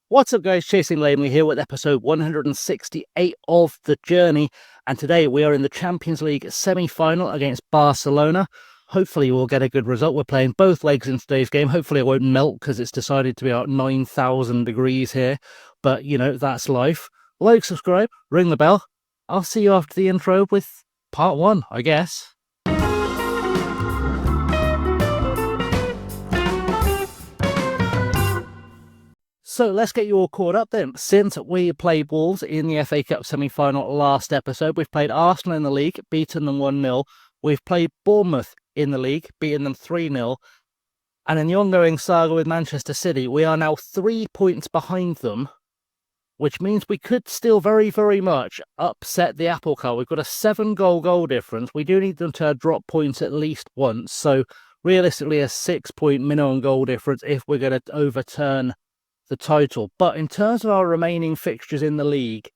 What's up, guys? Chasing Lamely here with episode 168 of The Journey, and today we are in the Champions League semi-final against Barcelona. Hopefully we'll get a good result. We're playing both legs in today's game. Hopefully it won't melt because it's decided to be about 9,000 degrees here, but you know, that's life. Like, subscribe, ring the bell. I'll see you after the intro with part one, I guess. So let's get you all caught up then. Since we played Wolves in the FA Cup semi-final last episode, we've played Arsenal in the league, beaten them 1-0. We've played Bournemouth in the league, beaten them 3-0. And in the ongoing saga with Manchester City, we are now 3 points behind them, which means we could still very, very much upset the apple cart. We've got a 7-goal difference. We do need them to drop points at least once. So realistically, a 6-point minimum goal difference if we're going to overturn the title. But in terms of our remaining fixtures in the league,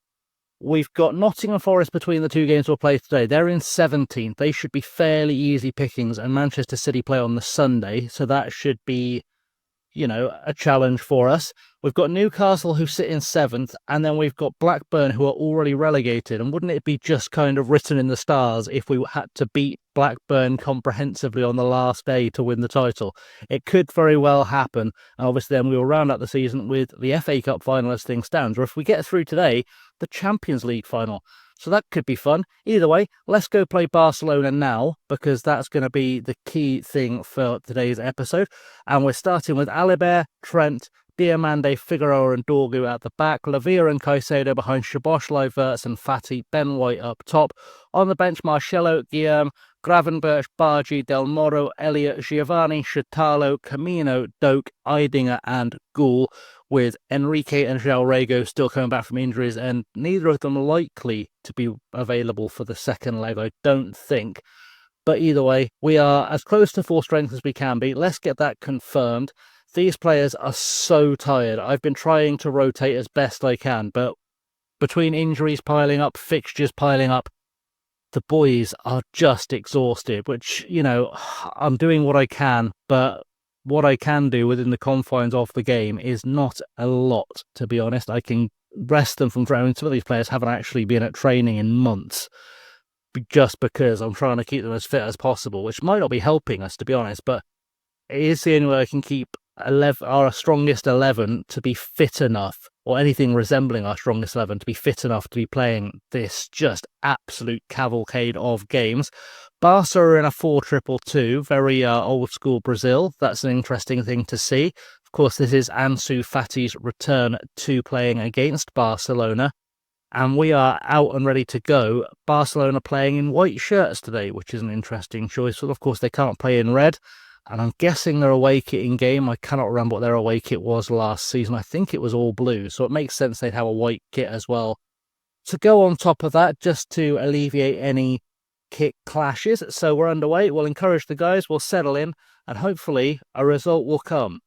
we've got Nottingham Forest between the two games we'll play today. They're in 17th. They should be fairly easy pickings, and Manchester City play on the Sunday, so that should be, you know, a challenge for us. We've got Newcastle, who sit in 7th, and then we've got Blackburn, who are already relegated. And wouldn't it be just kind of written in the stars if we had to beat Blackburn comprehensively on the last day to win the title? It could very well happen. And obviously then we will round out the season with the FA Cup final as things stand, or if we get through today, the Champions League final. So that could be fun. Either way, let's go play Barcelona now, because that's going to be the key thing for today's episode. And we're starting with Alibert, Trent, Diamande, Figueroa and Dorgu at the back, Lavia and Caicedo behind Szoboszlai, Wirtz and Fati, Ben White up top. On the bench, Marcelo, Guillaume, Gravenberch, Bargi, Del Moro, Elliott, Giovanni, Shitalo, Camino, Doak, Eidinger and Goul, with Enrique and João Rego still coming back from injuries, and neither of them likely to be available for the second leg, I don't think. But either way, we are as close to full strength as we can be. Let's get that confirmed. These players are so tired. I've been trying to rotate as best I can, but between injuries piling up, fixtures piling up, the boys are just exhausted, which, you know, I'm doing what I can, but what I can do within the confines of the game is not a lot, to be honest. I can rest them from drowning. Some of these players haven't actually been at training in months, just because I'm trying to keep them as fit as possible, which might not be helping us, to be honest, but it is the only way I can keep our strongest 11 to be fit enough, or anything resembling our strongest 11 to be fit enough to be playing this just absolute cavalcade of games. Barca are in a 4-2-2, very old school Brazil. That's an interesting thing to see. Of course, this is Ansu Fati's return to playing against Barcelona, and we are out and ready to go. Barcelona playing in white shirts today, which is an interesting choice. Well, of course, they can't play in red, and I'm guessing their away kit in game, I cannot remember what their away kit was last season. I think it was all blue, so it makes sense they'd have a white kit as well to go on top of that, just to alleviate any kit clashes. So we're underway. We'll encourage the guys, we'll settle in, and hopefully a result will come.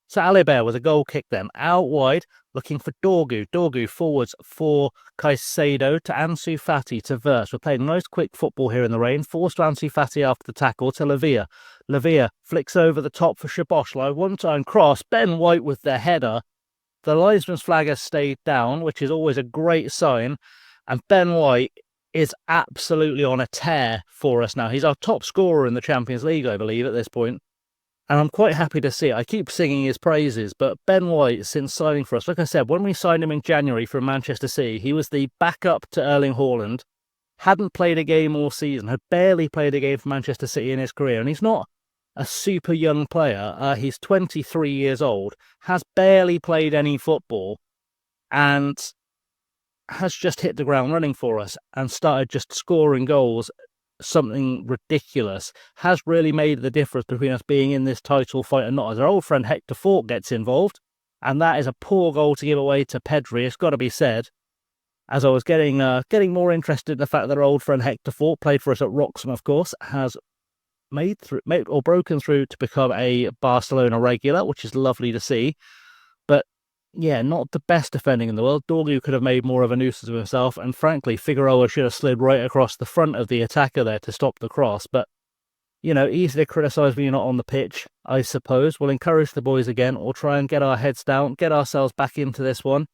So Alibert with a goal kick then, out wide, looking for Dorgu. Dorgu forwards for Caicedo to Ansu Fati to Wirtz. We're playing nice quick football here in the rain. Forced to Ansu Fati after the tackle to Lavia. Lavia flicks over the top for Szoboszlai. One-time cross. Ben White with the header. The linesman's flag has stayed down, which is always a great sign. And Ben White is absolutely on a tear for us now. He's our top scorer in the Champions League, I believe, at this point. And I'm quite happy to see it. I keep singing his praises, but Ben White, since signing for us, like I said, when we signed him in January from Manchester City, he was the backup to Erling Haaland, hadn't played a game all season, had barely played a game for Manchester City in his career, and he's not a super young player. He's 23 years old, has barely played any football, and has just hit the ground running for us and started just scoring goals. Something ridiculous. Has really made the difference between us being in this title fight and not, as our old friend Hector Fort gets involved, and that is a poor goal to give away to Pedri, it's got to be said. As I was getting more interested in the fact that our old friend Hector Fort played for us at Wroxham, of course, has broken through to become a Barcelona regular, which is lovely to see. But yeah, not the best defending in the world. Dorgu could have made more of a nuisance of himself, and frankly, Figueroa should have slid right across the front of the attacker there to stop the cross, but easy to criticise when you're not on the pitch, I suppose. We'll encourage the boys again. We'll try and get our heads down, get ourselves back into this one,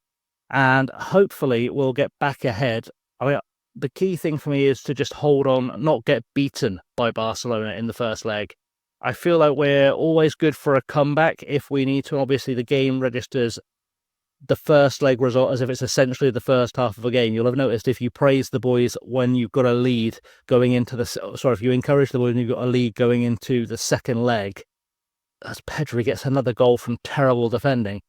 and hopefully we'll get back ahead. I mean, the key thing for me is to just hold on, not get beaten by Barcelona in the first leg. I feel like we're always good for a comeback if we need to. Obviously, the game registers the first leg result as if it's essentially the first half of a game. You'll have noticed if you praise the boys when you've got a lead going into if you encourage the boys when you've got a lead going into the second leg, as Pedri gets another goal from terrible defending.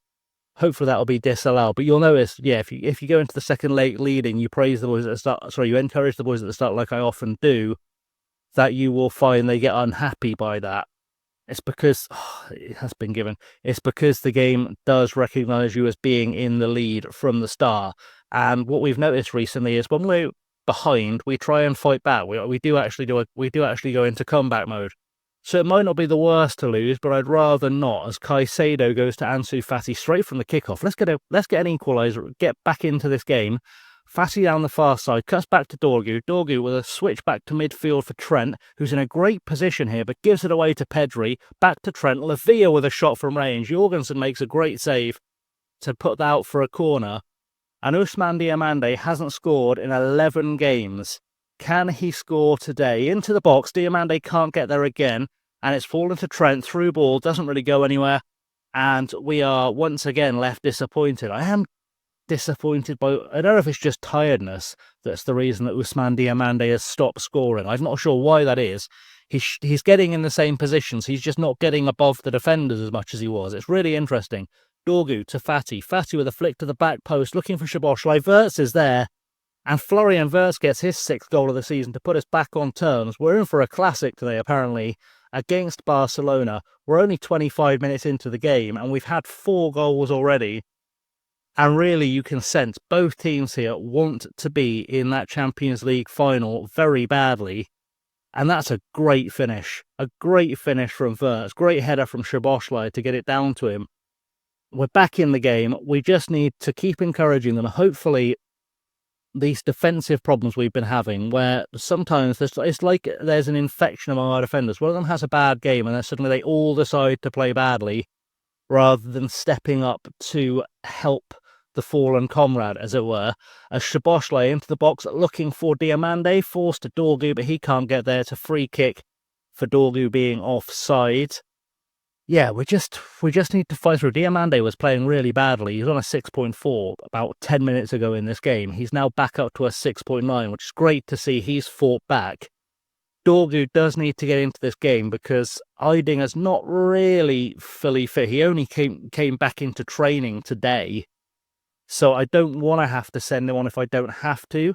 Hopefully that'll be disallowed. But you'll notice, if you go into the second leg leading, you praise the boys at the start. You encourage the boys at the start, like I often do, that you will find they get unhappy by that. It's because it has been given. It's because the game does recognise you as being in the lead from the start. And what we've noticed recently is when we're behind, we try and fight back. We do actually go into comeback mode. So it might not be the worst to lose, but I'd rather not. As Caicedo goes to Ansu Fati straight from the kickoff. Let's get an equaliser. Get back into this game. Fati down the far side, cuts back to Dorgu. Dorgu with a switch back to midfield for Trent, who's in a great position here, but gives it away to Pedri. Back to Trent. Lavia with a shot from range. Jorgensen makes a great save to put that out for a corner. And Ousmane Diomande hasn't scored in 11 games. Can he score today? Into the box. Diomande can't get there again. And it's fallen to Trent. Through ball. Doesn't really go anywhere. And we are once again left disappointed. I am disappointed by, I don't know if it's just tiredness that's the reason that Ousmane Diomande has stopped scoring. I'm not sure why that is. He's getting in the same positions. He's just not getting above the defenders as much as he was. It's really interesting. Dorgu to Fati. Fati with a flick to the back post, looking for Szoboszlai. Wirtz is there. And Florian Wirtz gets his 6th goal of the season to put us back on terms. We're in for a classic today, apparently, against Barcelona. We're only 25 minutes into the game, and we've had 4 goals already. And really, you can sense both teams here want to be in that Champions League final very badly. And that's a great finish. A great finish from Wirtz. Great header from Szoboszlai to get it down to him. We're back in the game. We just need to keep encouraging them. Hopefully, these defensive problems we've been having, where sometimes it's like there's an infection among our defenders. One of them has a bad game, and then suddenly they all decide to play badly, rather than stepping up to help the fallen comrade, as it were. As Szoboszlai into the box, looking for Diomande, forced to Dorgu, but he can't get there. It's a free kick for Dorgu being offside. Yeah, we just need to fight through. Diomande was playing really badly. He's on a 6.4 about 10 minutes ago in this game. He's now back up to a 6.9, which is great to see. He's fought back. Dorgu does need to get into this game because Eidinger's not really fully fit. He only came back into training today. So I don't want to have to send him on if I don't have to.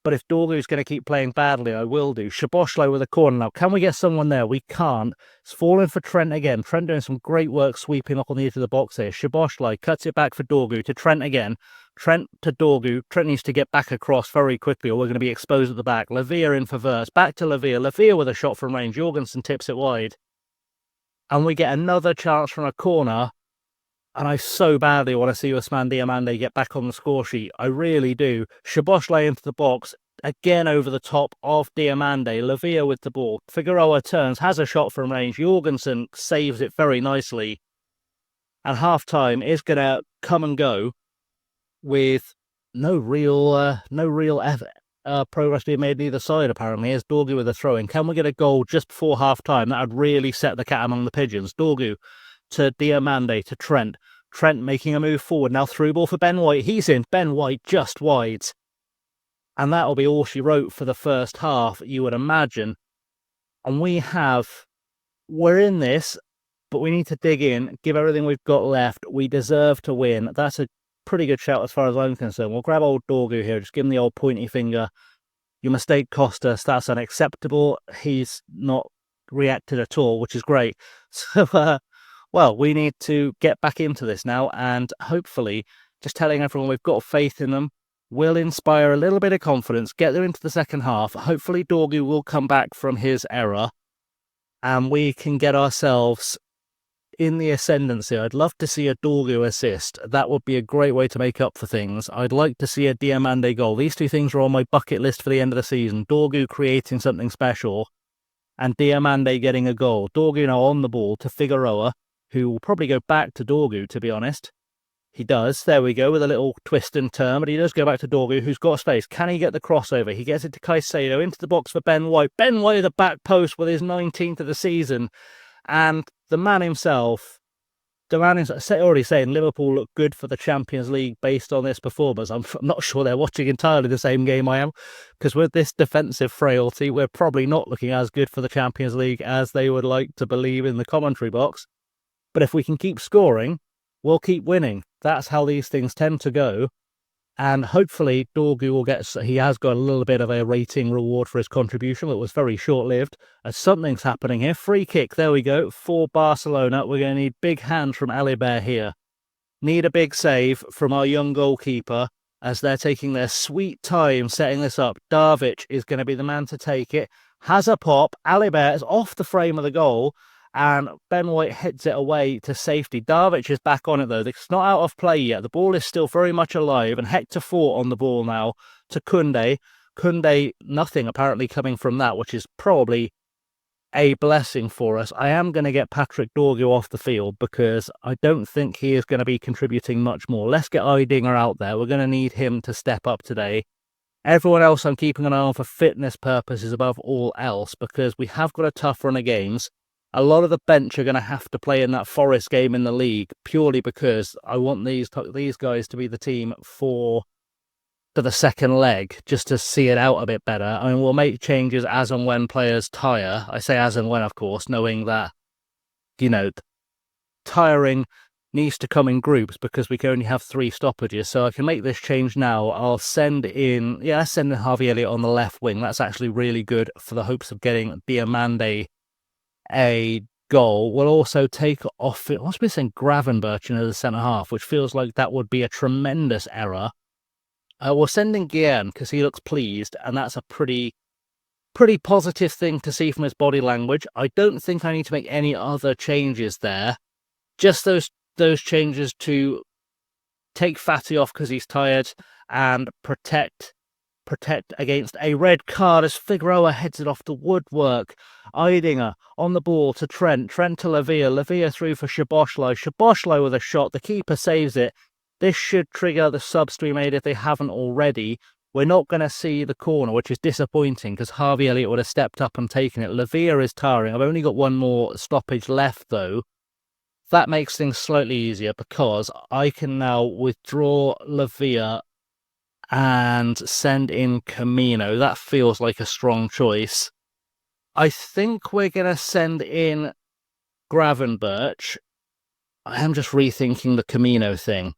But if Dorgu's going to keep playing badly, I will do. Szoboszlai with a corner now. Can we get someone there? We can't. It's fallen for Trent again. Trent doing some great work sweeping up on the edge of the box here. Szoboszlai cuts it back for Dorgu to Trent again. Trent to Dorgu. Trent needs to get back across very quickly or we're going to be exposed at the back. Lavia in for Wirtz. Back to Lavia. Lavia with a shot from range. Jorgensen tips it wide. And we get another chance from a corner. And I so badly want to see Ousmane Diomande get back on the score sheet. I really do. Szoboszlai into the box. Again over the top of Diomande. Lavia with the ball. Figueroa turns. Has a shot from range. Jorgensen saves it very nicely. And half-time is going to come and go with no real progress being made either side, apparently. Here's Dorgu with a throw-in. Can we get a goal just before half-time? That would really set the cat among the pigeons. Dorgu to Diomande, to Trent. Trent making a move forward. Now through ball for Ben White. He's in. Ben White just wide. And that'll be all she wrote for the first half, you would imagine. And we're in this, but we need to dig in, give everything we've got left. We deserve to win. That's a pretty good shout as far as I'm concerned. We'll grab old Dorgu here. Just give him the old pointy finger. Your mistake cost us. That's unacceptable. He's not reacted at all, which is great. So, well, we need to get back into this now, and hopefully just telling everyone we've got faith in them will inspire a little bit of confidence, get them into the second half. Hopefully Dorgu will come back from his error, and we can get ourselves in the ascendancy. I'd love to see a Dorgu assist. That would be a great way to make up for things. I'd like to see a Diomande goal. These two things are on my bucket list for the end of the season. Dorgu creating something special, and Diamande getting a goal. Dorgu now on the ball to Figueroa, who will probably go back to Dorgu, to be honest. He does. There we go, with a little twist and turn, but he does go back to Dorgu, who's got space. Can he get the crossover? He gets it to Caicedo, into the box for Ben White. Ben White at the back post with his 19th of the season. And the man himself, already saying Liverpool look good for the Champions League based on this performance. I'm not sure they're watching entirely the same game I am, because with this defensive frailty, we're probably not looking as good for the Champions League as they would like to believe in the commentary box. But if we can keep scoring, we'll keep winning. That's how these things tend to go. And hopefully Dorgu will he has got a little bit of a rating reward for his contribution, but it was very short-lived. As something's happening here. Free kick, there we go, for Barcelona. We're going to need big hands from Alibert here. Need a big save from our young goalkeeper as they're taking their sweet time setting this up. Darvic is going to be the man to take it. Has a pop. Alibert is off the frame of the goal, and Ben White heads it away to safety. Darvic is back on it, though. It's not out of play yet. The ball is still very much alive, and Hector Fort on the ball now to Koundé. Koundé, nothing apparently coming from that, which is probably a blessing for us. I am going to get Patrick Dorgu off the field because I don't think he is going to be contributing much more. Let's get Eidinger out there. We're going to need him to step up today. Everyone else I'm keeping an eye on for fitness purposes above all else, because we have got a tough run of games. A lot of the bench are going to have to play in that Forest game in the league, purely because I want these guys to be the team for the second leg, just to see it out a bit better. I mean, we'll make changes as and when players tire. I say as and when, of course, knowing that, tiring needs to come in groups because we can only have 3 stoppages. So I can make this change now. I'll send in Harvey Elliott on the left wing. That's actually really good for the hopes of getting Diamande a goal. We'll also take off, I must be saying Gravenberch into the centre half, which feels like that would be a tremendous error. We'll send in Guillen because he looks pleased, and that's a pretty positive thing to see from his body language. I don't think I need to make any other changes there. Just those changes to take Fatty off because he's tired and protect against a red card as Figueroa heads it off the woodwork. Eidinger on the ball to Trent to Lavia through for Szoboszlai with a shot. The keeper saves it. This should trigger the subs to be made if they haven't already. We're not going to see the corner, which is disappointing because Harvey Elliott would have stepped up and taken it. Lavia is tiring. I've only got one more stoppage left, though. That makes things slightly easier because I can now withdraw Lavia and send in Camino. That feels like a strong choice. I think we're going to send in Gravenberch. I am just rethinking the Camino thing.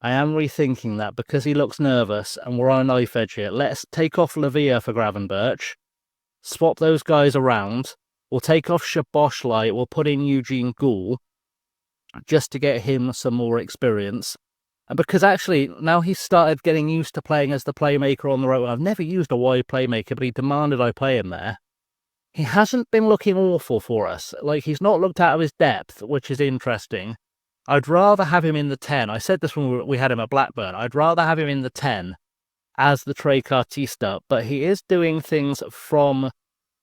I am rethinking that because he looks nervous and we're on a knife edge here. Let's take off Lavia for Gravenberch. Swap those guys around. We'll take off Szoboszlai. We'll put in Eugene Gould just to get him some more experience. And because actually, now he's started getting used to playing as the playmaker on the right. I've never used a wide playmaker, but he demanded I play him there. He hasn't been looking awful for us. Like, he's not looked out of his depth, which is interesting. I'd rather have him in the 10. I said this when we had him at Blackburn. I'd rather have him in the 10 as the trequartista, but he is doing things from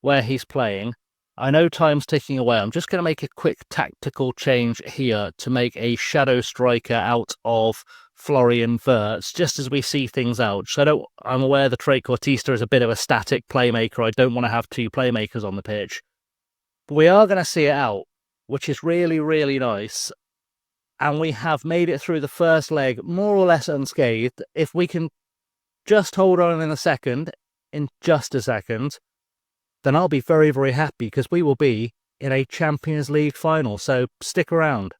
where he's playing. I know time's ticking away. I'm just going to make a quick tactical change here to make a shadow striker out of Florian Wirtz, just as we see things out. So I'm aware the trequartista is a bit of a static playmaker. I don't want to have 2 playmakers on the pitch. But we are going to see it out, which is really, really nice. And we have made it through the first leg more or less unscathed. If we can just hold on in just a second, then I'll be very, very happy because we will be in a Champions League final. So stick around.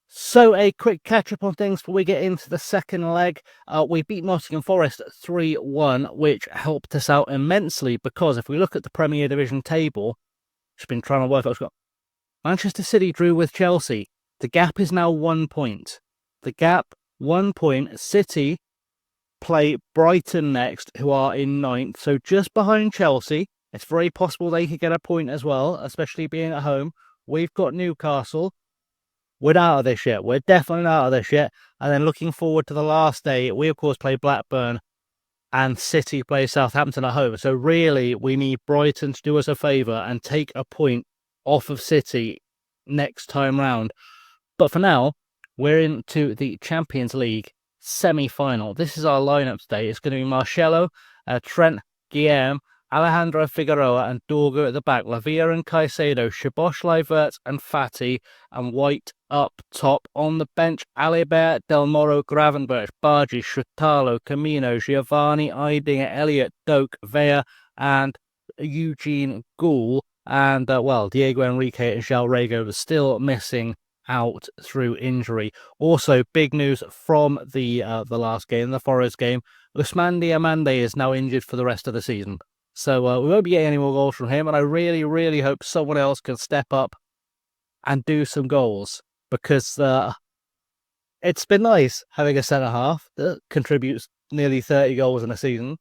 So a quick catch-up on things before we get into the second leg. We beat Nottingham Forest 3-1, which helped us out immensely because if we look at the Premier Division table, just been trying to work out, Manchester City drew with Chelsea. The gap is now 1 point. The gap, 1 point. City play Brighton next, who are in 9th. So just behind Chelsea. It's very possible they could get a point as well, especially being at home. We've got Newcastle. We're not out of this yet. We're definitely not out of this yet. And then looking forward to the last day, we of course play Blackburn and City play Southampton at home. So really, we need Brighton to do us a favour and take a point off of City next time round. But for now, we're into the Champions League semi-final. This is our lineup today. It's going to be Marcelo, Trent, Guillem, Alejandro Figueroa and Dorgu at the back, Lavia and Caicedo, Szoboszlai, Wirtz and Fati, and White up top. On the bench, Alibert, Del Moro, Gravenberch, Bargi, Shutalo, Camino, Giovanni, Eidinger, Elliott, Doak, Vea, and Eugene Gould. And, Diego Enrique and João Rego are still missing out through injury. Also, big news from the last game, the Forest game. Ousmane Diomande is now injured for the rest of the season. So we won't be getting any more goals from him, and I really, really hope someone else can step up and do some goals, because it's been nice having a centre-half that contributes nearly 30 goals in a season,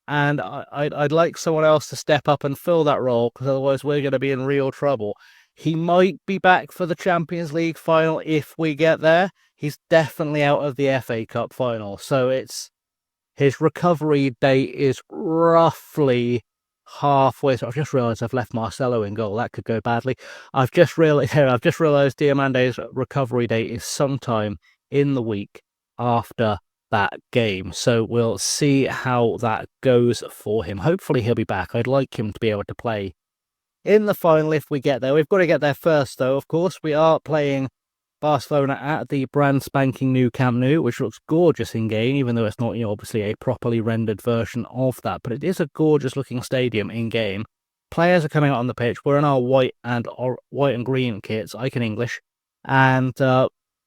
and I'd like someone else to step up and fill that role, because otherwise we're going to be in real trouble. He might be back for the Champions League final if we get there. He's definitely out of the FA Cup final, so his recovery date is roughly halfway. So I've just realised I've left Marcelo in goal. That could go badly. I've just realised Diamande's recovery date is sometime in the week after that game. So we'll see how that goes for him. Hopefully he'll be back. I'd like him to be able to play in the final if we get there. We've got to get there first, though. Of course, we are playing Barcelona at the brand spanking new Camp Nou, which looks gorgeous in game, even though it's not, obviously a properly rendered version of that. But it is a gorgeous looking stadium in game. Players are coming out on the pitch. We're in our white and green kits. I can English, and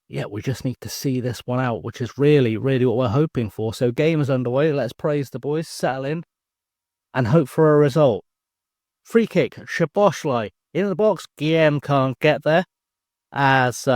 we just need to see this one out, which is really, really what we're hoping for. So game is underway. Let's praise the boys, settle in, and hope for a result. Free kick, Szoboszlai in the box. Guillem can't get there, as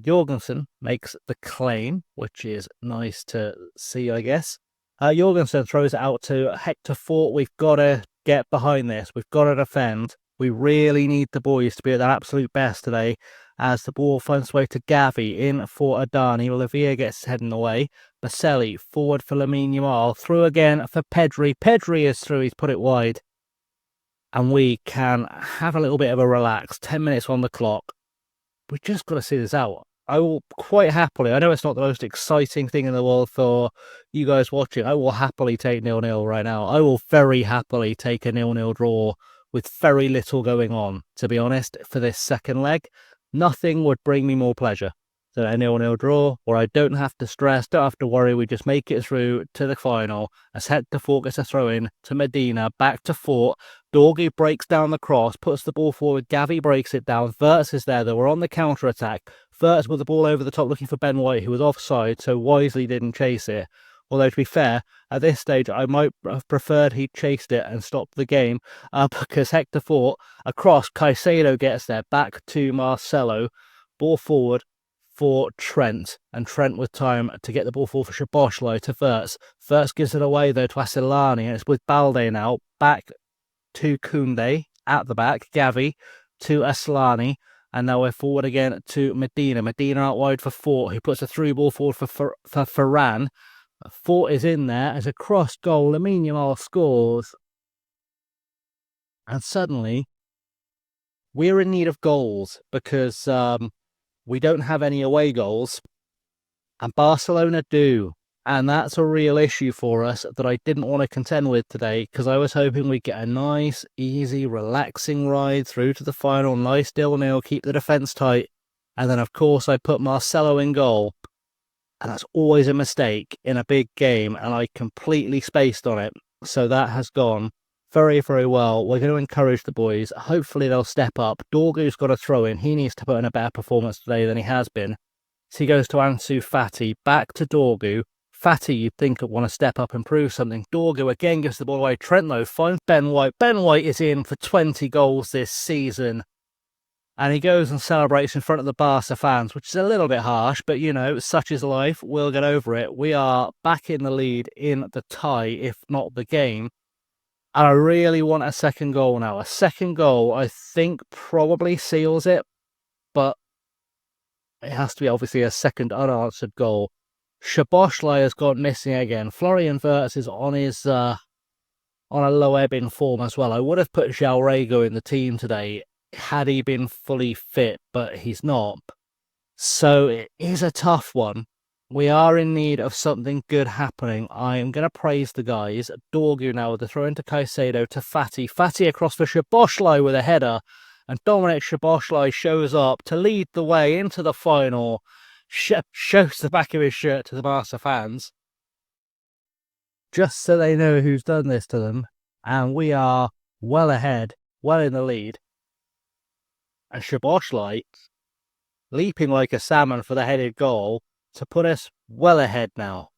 Jorgensen makes the claim, which is nice to see, I guess. Jorgensen throws it out to Hector Fort. We've got to get behind this. We've got to defend. We really need the boys to be at their absolute best today, as the ball finds its way to Gavi in for Adani. Lavia gets heading away. Baselli forward for Lamine Yamal. Through again for Pedri. Pedri is through. He's put it wide. And we can have a little bit of a relax. 10 minutes on the clock. We just got to see this out. I will quite happily, I know it's not the most exciting thing in the world for you guys watching, I will happily take 0-0 right now. I will very happily take a 0-0 draw with very little going on, to be honest, for this second leg. Nothing would bring me more pleasure than a 0-0 draw, where I don't have to stress, don't have to worry, we just make it through to the final, as Hector Fort gets a throw-in to Medina, back to Fort. Dorgu breaks down the cross, puts the ball forward, Gavi breaks it down, Wirtz is there, though we're on the counter-attack. Wirtz with the ball over the top looking for Ben White, who was offside, so wisely didn't chase it. Although, to be fair, at this stage, I might have preferred he chased it and stopped the game, because Hector Fort, across, Caicedo gets there, back to Marcelo, ball forward for Trent, and Trent with time to get the ball forward for Szoboszlai to Wirtz. Wirtz gives it away, though, to Asilani, and it's with Balde now, back to Koundé, at the back, Gavi to Aslani, and now we're forward again to Medina. Medina out wide for Fort, who puts a through ball forward for Ferran. Fort is in there as a cross goal. Lamine Yamal scores. And suddenly, we're in need of goals, because we don't have any away goals, and Barcelona do. And that's a real issue for us that I didn't want to contend with today, because I was hoping we'd get a nice, easy, relaxing ride through to the final, nice 0-0, keep the defence tight, and then of course I put Marcelo in goal, and that's always a mistake in a big game, and I completely spaced on it, so that has gone very, very well. We're going to encourage the boys. Hopefully they'll step up. Dorgu's got a throw in. He needs to put in a better performance today than he has been. So he goes to Ansu Fati, back to Dorgu. Fati, you'd think, would want to step up and prove something. Dorgu again gives the ball away. Trent, though, finds Ben White. Ben White is in for 20 goals this season. And he goes and celebrates in front of the Barca fans, which is a little bit harsh, but, such is life. We'll get over it. We are back in the lead in the tie, if not the game. And I really want a second goal now. A second goal, I think, probably seals it. But it has to be, obviously, a second unanswered goal. Szoboszlai has gone missing again. Florian Wirtz is on his on a low ebb in form as well. I would have put Jalrego in the team today had he been fully fit, but he's not. So it is a tough one. We are in need of something good happening. I am going to praise the guys. Dorgu now with the throw into Caicedo to Fati. Fati across for Szoboszlai with a header. And Dominic Szoboszlai shows up to lead the way into the final. Shows the back of his shirt to the Barca fans. Just so they know who's done this to them. And we are well ahead, well in the lead. And Szoboszlai leaping like a salmon for the headed goal to put us well ahead now.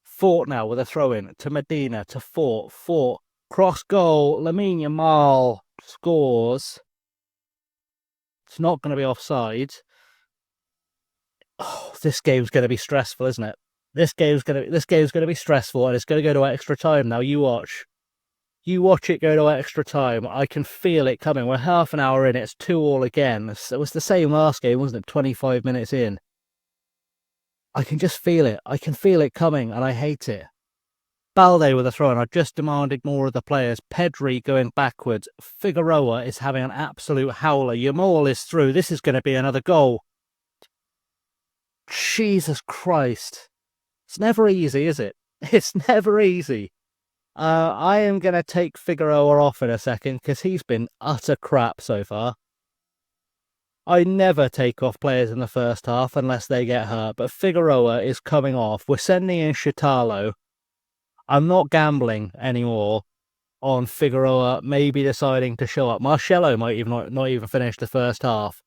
Fort now with a throw-in to Medina, to Fort. Fort, cross goal, Lamine Yamal scores. It's not going to be offside. Oh, this game's going to be stressful, isn't it? This game's going to be stressful, and it's going to go to extra time now. You watch. You watch it go to extra time. I can feel it coming. We're half an hour in. It's 2-2 again. It was the same last game, wasn't it? 25 minutes in. I can just feel it. I can feel it coming, and I hate it. Balde with a throw, and I just demanded more of the players. Pedri going backwards. Figueroa is having an absolute howler. Yamal is through. This is going to be another goal. Jesus Christ. It's never easy, is it? It's never easy. I am going to take Figueroa off in a second because he's been utter crap so far. I never take off players in the first half unless they get hurt, but Figueroa is coming off. We're sending in Shitalo. I'm not gambling anymore on Figueroa maybe deciding to show up. Marcelo might even not even finish the first half.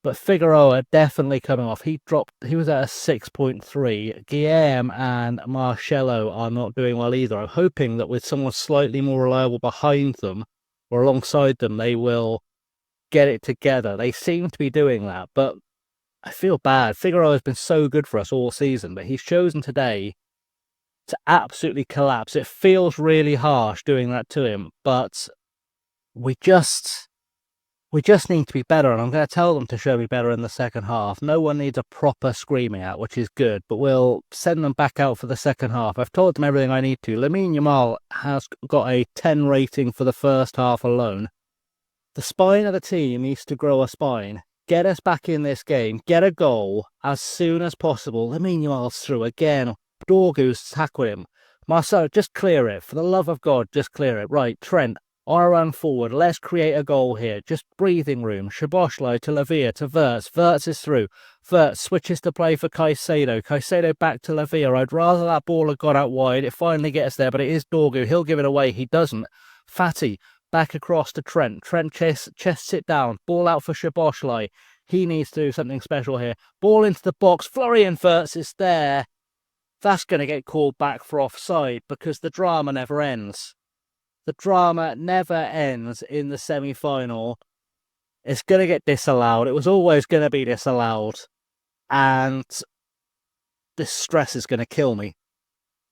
But Figueroa definitely coming off. He was at a 6.3. Guillaume and Marcelo are not doing well either. I'm hoping that with someone slightly more reliable behind them or alongside them, they will get it together. They seem to be doing that, but I feel bad. Figueroa has been so good for us all season, but he's chosen today to absolutely collapse. It feels really harsh doing that to him, but we just need to be better, and I'm going to tell them to show me better in the second half. No one needs a proper screaming out, which is good, but we'll send them back out for the second half. I've told them everything I need to. Lamine Yamal has got a 10 rating for the first half alone. The spine of the team needs to grow a spine. Get us back in this game. Get a goal as soon as possible. Lamine Yamal's through again. Dorgu's tackled him. Marcelo, just clear it. For the love of God, just clear it. Right, Trent. On a run forward, let's create a goal here. Just breathing room. Szoboszlai to Lavia to Wirtz. Wirtz is through. Wirtz switches to play for Caicedo. Caicedo back to Lavia. I'd rather that ball had gone out wide. It finally gets there, but it is Dorgu. He'll give it away. He doesn't. Fati back across to Trent. Trent chests it down. Ball out for Szoboszlai. He needs to do something special here. Ball into the box. Florian Wirtz is there. That's going to get called back for offside because the drama never ends. The drama never ends in the semi-final. It's going to get disallowed. It was always going to be disallowed. And this stress is going to kill me.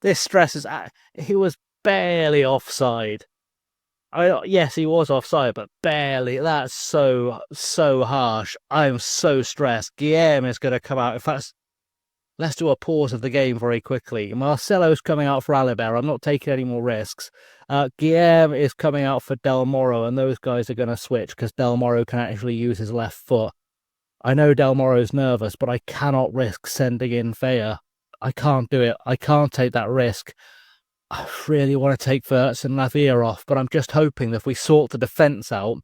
This stress is... He was barely offside. Yes, he was offside, but barely. That's so harsh. I'm so stressed. Guillaume is going to come out. In fact, let's do a pause of the game very quickly. Marcelo's coming out for Alibert. I'm not taking any more risks. Guillaume is coming out for Del Moro, and those guys are going to switch because Del Moro can actually use his left foot. I know Del Moro's nervous, but I cannot risk sending in Fea. I can't do it. I can't take that risk. I really want to take Wirtz and Lavia off, but I'm just hoping that if we sort the defence out,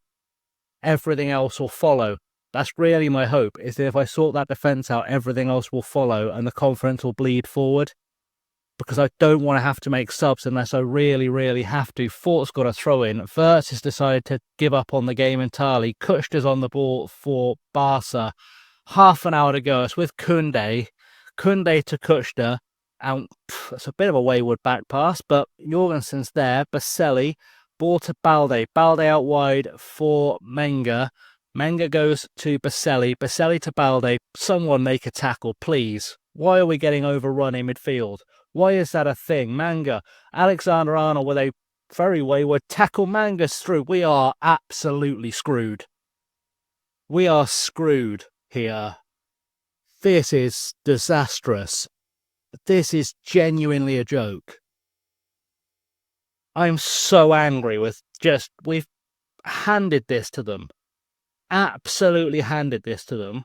everything else will follow. That's really my hope, is that if I sort that defence out, everything else will follow and the confidence will bleed forward. Because I don't want to have to make subs unless I really, really have to. Fort's got a throw in. Wirtz has decided to give up on the game entirely. Kushta's on the ball for Barca. Half an hour to go. It's with Koundé. Koundé to Kushta. And it's a bit of a wayward back pass, but Jorgensen's there. Baselli. Ball to Balde. Balde out wide for Menga. Menga goes to Baselli. Baselli to Balde. Someone make a tackle, please. Why are we getting overrun in midfield? Why is that a thing? Manga. Alexander-Arnold with a very wayward tackle. Manga's through. We are absolutely screwed. We are screwed here. This is disastrous. This is genuinely a joke. I'm so angry with we've handed this to them. Absolutely handed this to them.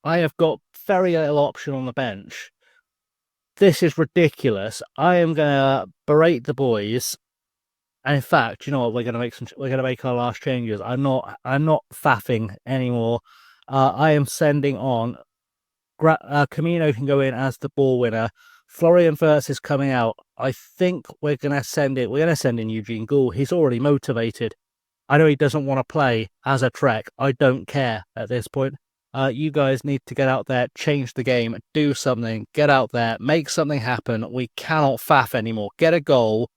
I have got very little option on the bench. This is ridiculous. I am gonna berate the boys. And in fact, you know what? We're gonna make our last changes. I'm not faffing anymore. I am sending on. Camino can go in as the ball winner. Florian Wirtz is coming out. I think we're gonna send in Eugene Gould. He's already motivated. I know he doesn't want to play as a Trek. I don't care at this point. You guys need to get out there, change the game, do something, get out there, make something happen. We cannot faff anymore. Get a goal,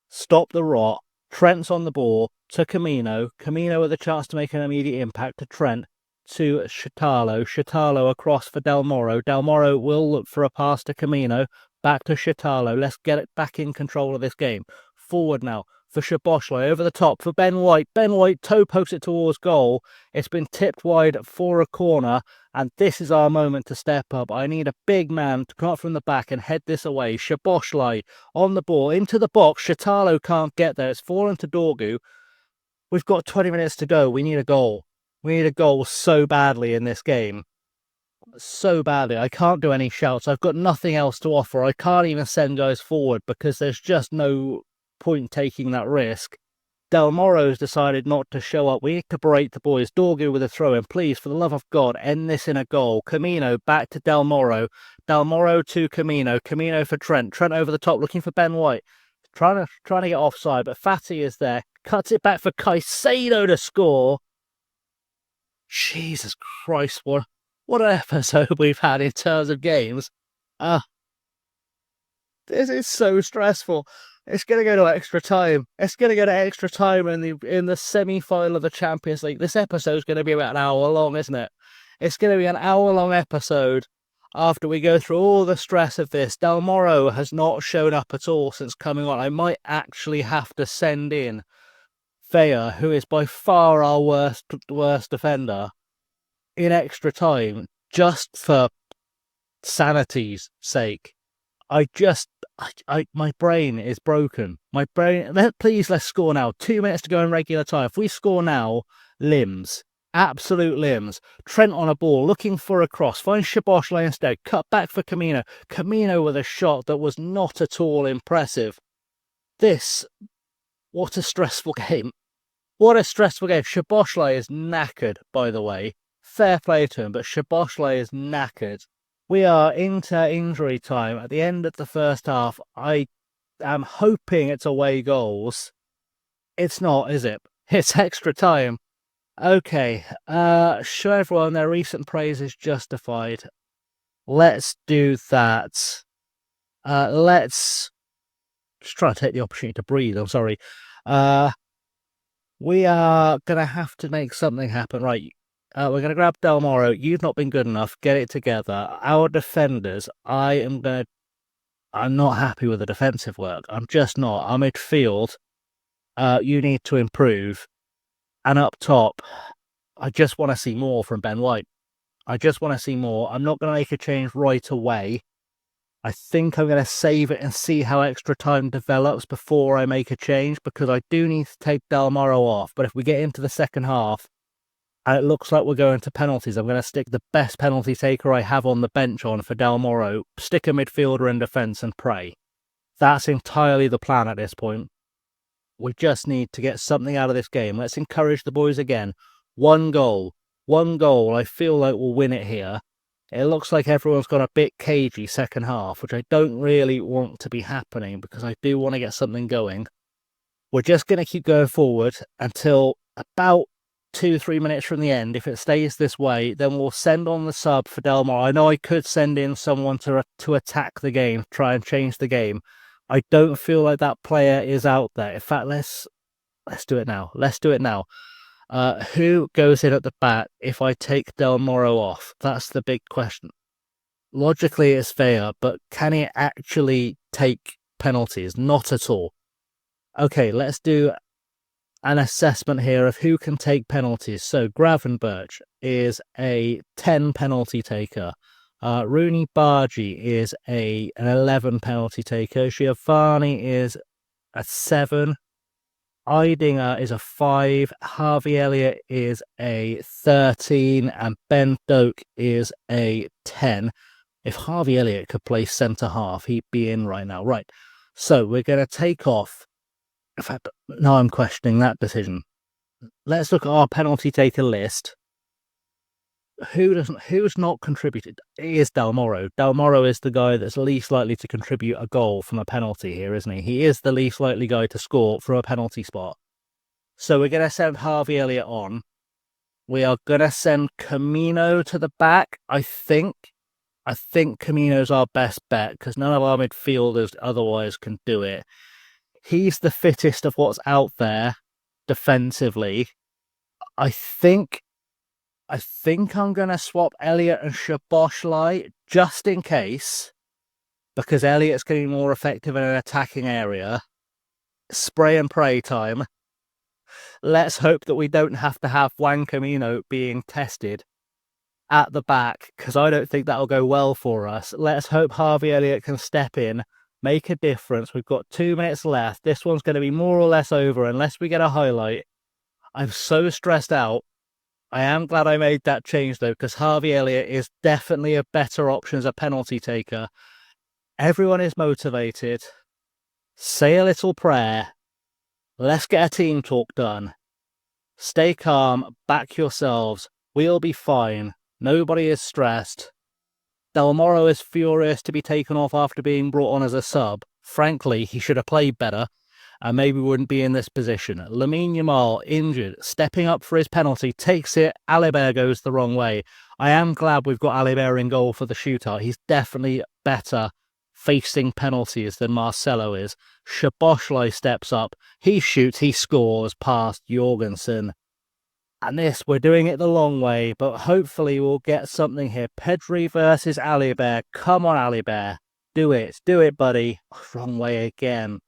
stop the rot. Trent's on the ball to Camino. Camino with a chance to make an immediate impact to Trent, to Shitalo. Shitalo across for Del Moro. Del Moro will look for a pass to Camino. Back to Shitalo. Let's get it back in control of this game. Forward now for Szoboszlai, over the top for Ben White. Ben White toe pokes it towards goal. It's been tipped wide for a corner, and this is our moment to step up. I need a big man to come up from the back and head this away. Szoboszlai on the ball, into the box. Shitalo can't get there. It's fallen to Dorgu. We've got 20 minutes to go. We need a goal. We need a goal so badly in this game. So badly. I can't do any shouts. I've got nothing else to offer. I can't even send guys forward because there's just no point taking that risk. Del Moro's decided not to show up. We need to berate the boys. Dorgu with a throw-in. Please, for the love of God, end this in a goal. Camino back to Del Moro. Del Moro to Camino. Camino for Trent. Trent over the top, looking for Ben White. Trying to get offside, but Fatty is there. Cuts it back for Caicedo to score. Jesus Christ, what an episode we've had in terms of games. This is so stressful. It's going to go to extra time. It's going to go to extra time in the semi-final of the Champions League. This episode is going to be about an hour long, isn't it? It's going to be an hour-long episode after we go through all the stress of this. Del Moro has not shown up at all since coming on. I might actually have to send in Fea, who is by far our worst defender, in extra time, just for sanity's sake. My brain is broken. Please, let's score now. 2 minutes to go in regular time. If we score now, limbs. Absolute limbs. Trent on a ball, looking for a cross. Finds Szoboszlai instead. Cut back for Camino. Camino with a shot that was not at all impressive. What a stressful game. What a stressful game. Szoboszlai is knackered, by the way. Fair play to him, but Szoboszlai is knackered. We are into injury time at the end of the first half. I am hoping it's away goals. It's not, is it? It's extra time. Okay, show everyone their recent praise is justified. Let's do that. Let's just try to take the opportunity to breathe. I'm sorry. We are going to have to make something happen. Right. We're going to grab Del Moro. You've not been good enough. Get it together. Our defenders, I'm not happy with the defensive work. I'm just not. Our midfield, you need to improve. And up top, I just want to see more from Ben White. I just want to see more. I'm not going to make a change right away. I think I'm going to save it and see how extra time develops before I make a change, because I do need to take Del Moro off. But if we get into the second half, and it looks like we're going to penalties, I'm going to stick the best penalty taker I have on the bench on for Del Moro, stick a midfielder in defence and pray. That's entirely the plan at this point. We just need to get something out of this game. Let's encourage the boys again. One goal, I feel like we'll win it here. It looks like everyone's got a bit cagey second half, which I don't really want to be happening because I do want to get something going. We're just going to keep going forward until about 2-3 minutes from the end. If it stays this way, then we'll send on the sub for Del Moro. I know I could send in someone to attack the game, try and change the game. I don't feel like that player is out there. In fact, let's do it now. Let's do it now. Who goes in at the back if I take Del Moro off? That's the big question. Logically, it's fair, but can he actually take penalties? Not at all. Okay, let's do an assessment here of who can take penalties. So Gravenberch is a 10 penalty taker. Rooney Bargi is an 11 penalty taker. Giovanni is a 7. Eidinger is a 5. Harvey Elliott is a 13. And Ben Doak is a 10. If Harvey Elliott could play centre half, he'd be in right now. Right. So we're going to take off. In fact, now I'm questioning that decision. Let's look at our penalty taker list. Who's not contributed? It is Del Morro. Del Morro is the guy that's least likely to contribute a goal from a penalty here, isn't he? He is the least likely guy to score from a penalty spot. So we're going to send Harvey Elliott on. We are going to send Camino to the back, I think. I think Camino's our best bet because none of our midfielders otherwise can do it. He's the fittest of what's out there defensively. I think I'm going to swap Elliott and Szoboszlai just in case, because Elliott's going to be more effective in an attacking area. Spray and pray time. Let's hope that we don't have to have Juan Camino being tested at the back, because I don't think that'll go well for us. Let's hope Harvey Elliott can step in, make a difference. We've got 2 minutes left. This one's going to be more or less over unless we get a highlight. I'm so stressed out. I am glad I made that change, though, because Harvey Elliott is definitely a better option as a penalty taker. Everyone is motivated. Say a little prayer. Let's get a team talk done. Stay calm. Back yourselves. We'll be fine. Nobody is stressed. Del Morro is furious to be taken off after being brought on as a sub. Frankly, he should have played better and maybe wouldn't be in this position. Lamine Yamal, injured, stepping up for his penalty, takes it. Alibert goes the wrong way. I am glad we've got Alibert in goal for the shootout. He's definitely better facing penalties than Marcelo is. Szoboszlai steps up. He shoots, he scores past Jorgensen. And this, we're doing it the long way, but hopefully we'll get something here. Pedri versus Alibert. Come on, Alibert. Do it, buddy. Wrong way again.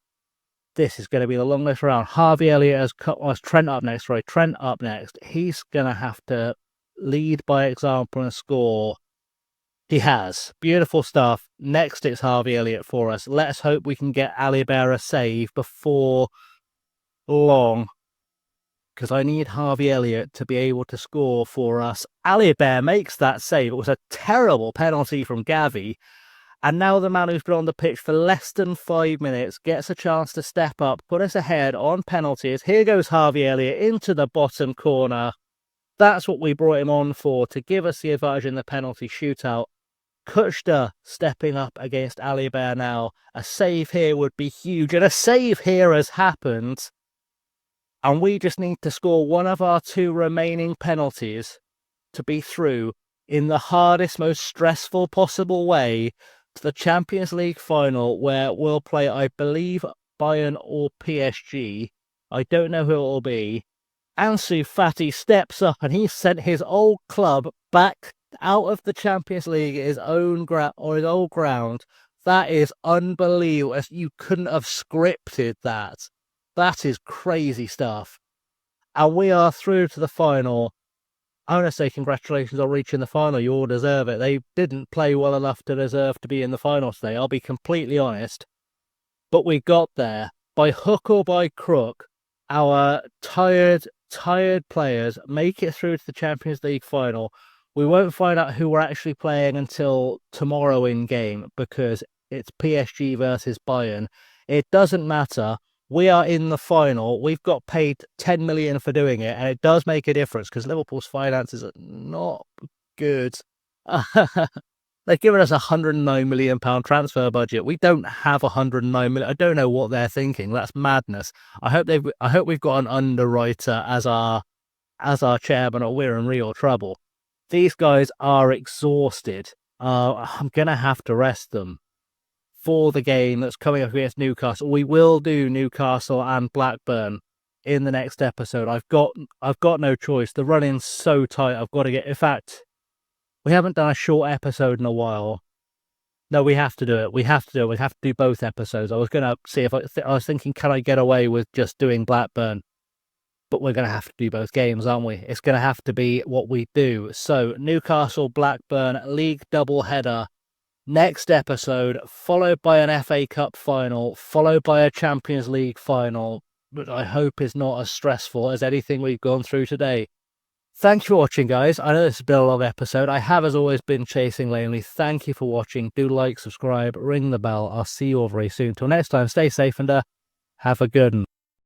This is going to be the longest round. Harvey Elliott has cut us. Trent up next, right? Trent up next. He's going to have to lead by example and score. He has. Beautiful stuff. Next, it's Harvey Elliott for us. Let's hope we can get Alibert a save before long, because I need Harvey Elliott to be able to score for us. Alibert makes that save. It was a terrible penalty from Gavi. And now the man who's been on the pitch for less than 5 minutes gets a chance to step up, put us ahead on penalties. Here goes Harvey Elliott into the bottom corner. That's what we brought him on for, to give us the advantage in the penalty shootout. Kuchta stepping up against Alibert now. A save here would be huge, and a save here has happened. And we just need to score one of our 2 remaining penalties to be through in the hardest, most stressful possible way to the Champions League final, where we'll play, I believe, Bayern or PSG. I don't know who it will be. Ansu Fati steps up and he sent his old club back out of the Champions League at his own his old ground. That is unbelievable. You couldn't have scripted that. That is crazy stuff. And we are through to the final. I want to say congratulations on reaching the final. You all deserve it. They didn't play well enough to deserve to be in the final today. I'll be completely honest. But we got there. By hook or by crook, our tired players make it through to the Champions League final. We won't find out who we're actually playing until tomorrow in game, because it's PSG versus Bayern. It doesn't matter. We are in the final. We've got paid 10 million for doing it, and it does make a difference because Liverpool's finances are not good. They've given us a £109 million transfer budget. We don't have 109 million. I don't know what they're thinking. That's madness. I hope we've got an underwriter as our chairman, or we're in real trouble. These guys are exhausted. I'm gonna have to rest them for the game that's coming up against Newcastle. We will do Newcastle and Blackburn in the next episode. I've got no choice. The run-in's so tight. I've got to get. In fact, we haven't done a short episode in a while. No, we have to do it. We have to do both episodes. I was going to see if I was thinking, can I get away with just doing Blackburn? but we're going to have to do both games, aren't we? It's going to have to be what we do. So, Newcastle, Blackburn, league doubleheader. Next episode, followed by an FA Cup final, followed by a Champions League final, but I hope is not as stressful as anything we've gone through today. Thanks for watching, guys. I know this has been a long episode. I have, as always, been Chasing Lanely. Thank you for watching. Do like, subscribe, ring the bell. I'll see you all very soon. Till next time, stay safe and have a good one.